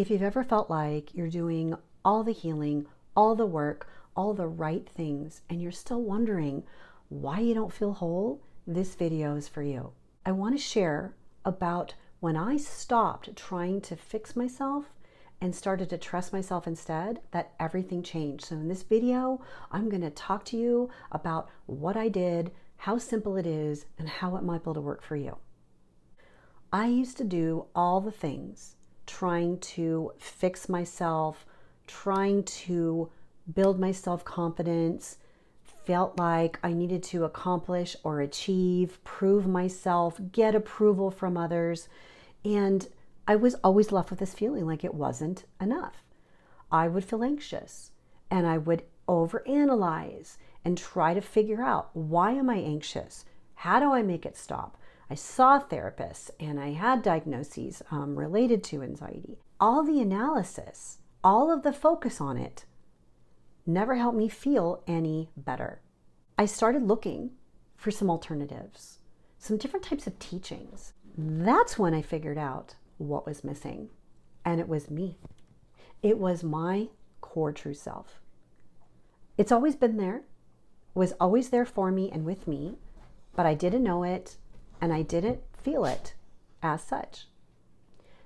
If you've ever felt like you're doing all the healing, all the work, all the right things, and you're still wondering why you don't feel whole, this video is for you. I want to share about when I stopped trying to fix myself and started to trust myself instead, that everything changed. So in this video, I'm going to talk to you about what I did, how simple it is, and how it might be able to work for you. I used to do all the things, trying to fix myself, trying to build my self-confidence, felt like I needed to accomplish or achieve, prove myself, get approval from others. And I was always left with this feeling like it wasn't enough. I would feel anxious and I would overanalyze and try to figure out, why am I anxious? How do I make it stop? I saw therapists and I had diagnoses related to anxiety. All the analysis, all of the focus on it never helped me feel any better. I started looking for some alternatives, some different types of teachings. That's when I figured out what was missing, and it was me. It was my core true self. It's always been there, was always there for me and with me, but I didn't know it and I didn't feel it as such.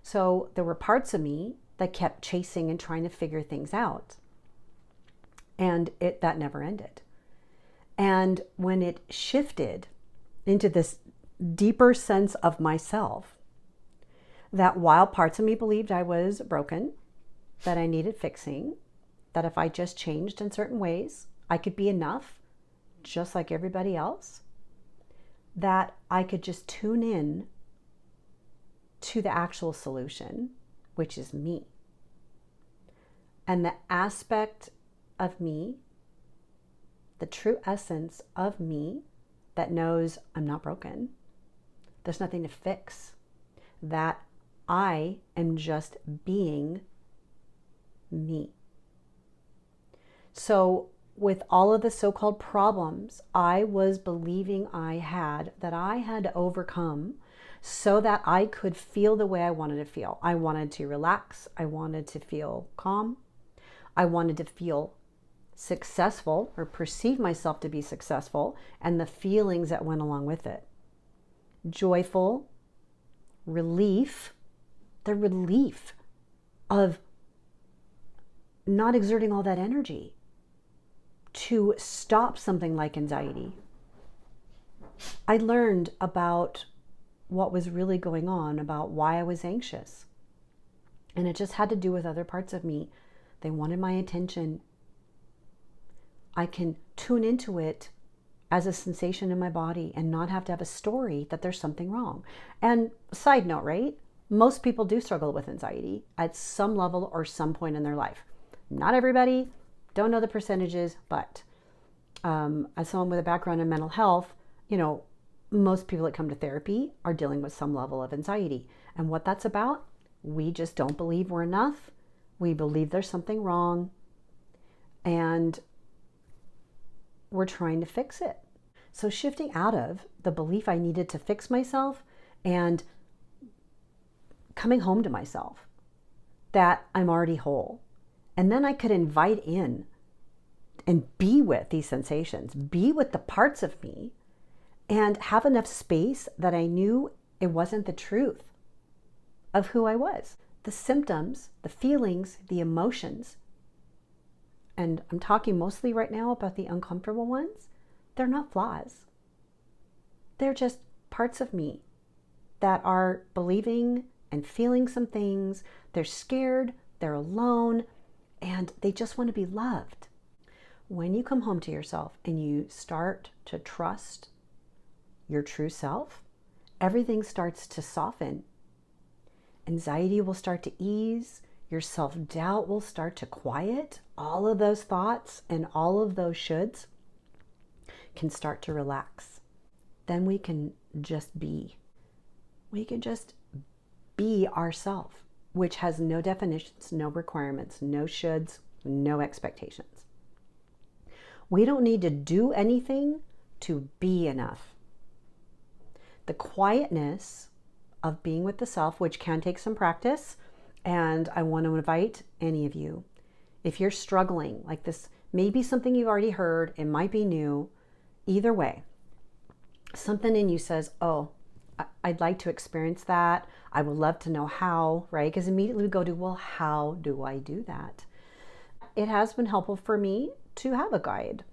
So there were parts of me that kept chasing and trying to figure things out. And that never ended. And when it shifted into this deeper sense of myself, that while parts of me believed I was broken, that I needed fixing, that if I just changed in certain ways, I could be enough, just like everybody else, that I could just tune in to the actual solution, which is me. And the aspect of me, the true essence of me that knows I'm not broken, there's nothing to fix, that I am just being me. So with all of the so-called problems I was believing I had, that I had to overcome so that I could feel the way I wanted to feel. I wanted to relax. I wanted to feel calm. I wanted to feel successful, or perceive myself to be successful, and the feelings that went along with it. Joyful, relief, the relief of not exerting all that energy to stop something like anxiety. I learned about what was really going on, about why I was anxious. And it just had to do with other parts of me. They wanted my attention. I can tune into it as a sensation in my body and not have to have a story that there's something wrong. And side note, right? Most people do struggle with anxiety at some level or some point in their life. Not everybody, don't know the percentages, but as someone with a background in mental health, most people that come to therapy are dealing with some level of anxiety. And what that's about, we just don't believe we're enough. We believe there's something wrong, and we're trying to fix it. So shifting out of the belief I needed to fix myself and coming home to myself, that I'm already whole. And then I could invite in and be with these sensations, be with the parts of me, and have enough space that I knew it wasn't the truth of who I was. The symptoms, the feelings, the emotions, and I'm talking mostly right now about the uncomfortable ones, they're not flaws. They're just parts of me that are believing and feeling some things. They're scared, they're alone, and they just want to be loved. When you come home to yourself and you start to trust your true self, everything starts to soften. Anxiety will start to ease. Your self-doubt will start to quiet. All of those thoughts and all of those shoulds can start to relax. Then we can just be. We can just be ourselves, which has no definitions, no requirements, no shoulds, no expectations. We don't need to do anything to be enough. The quietness of being with the self, which can take some practice, And I want to invite any of you, if you're struggling, like this may be something you've already heard, it might be new, either way, something in you says, oh, I'd like to experience that. I would love to know how, right? Because immediately we go to, well, how do I do that? It has been helpful for me to have a guide.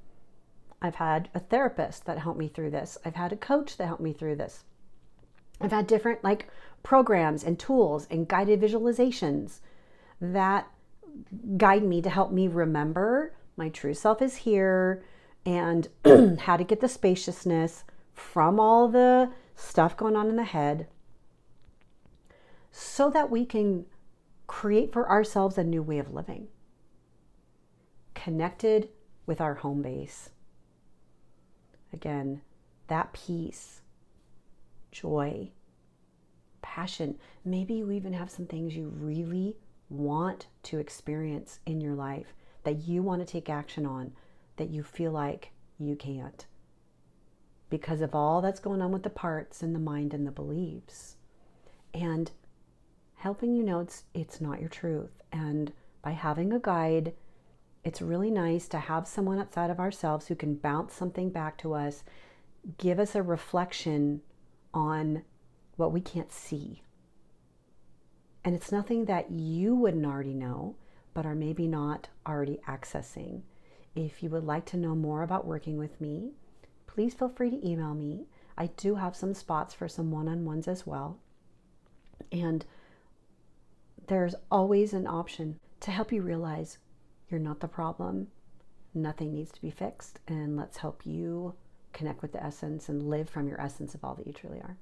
I've had a therapist that helped me through this. I've had a coach that helped me through this. I've had different like programs and tools and guided visualizations that guide me to help me remember my true self is here and how to get the spaciousness from all the stuff going on in the head so that we can create for ourselves a new way of living, connected with our home base. Again, that peace, joy, passion. Maybe you even have some things you really want to experience in your life that you want to take action on, that you feel like you can't because of all that's going on with the parts and the mind and the beliefs. And helping you know it's not your truth. And by having a guide, it's really nice to have someone outside of ourselves who can bounce something back to us, give us a reflection on what we can't see. And it's nothing that you wouldn't already know, but are maybe not already accessing. If you would like to know more about working with me, please feel free to email me. I do have some spots for some one-on-ones as well. And there's always an option to help you realize you're not the problem. Nothing needs to be fixed. And let's help you connect with the essence and live from your essence of all that you truly are.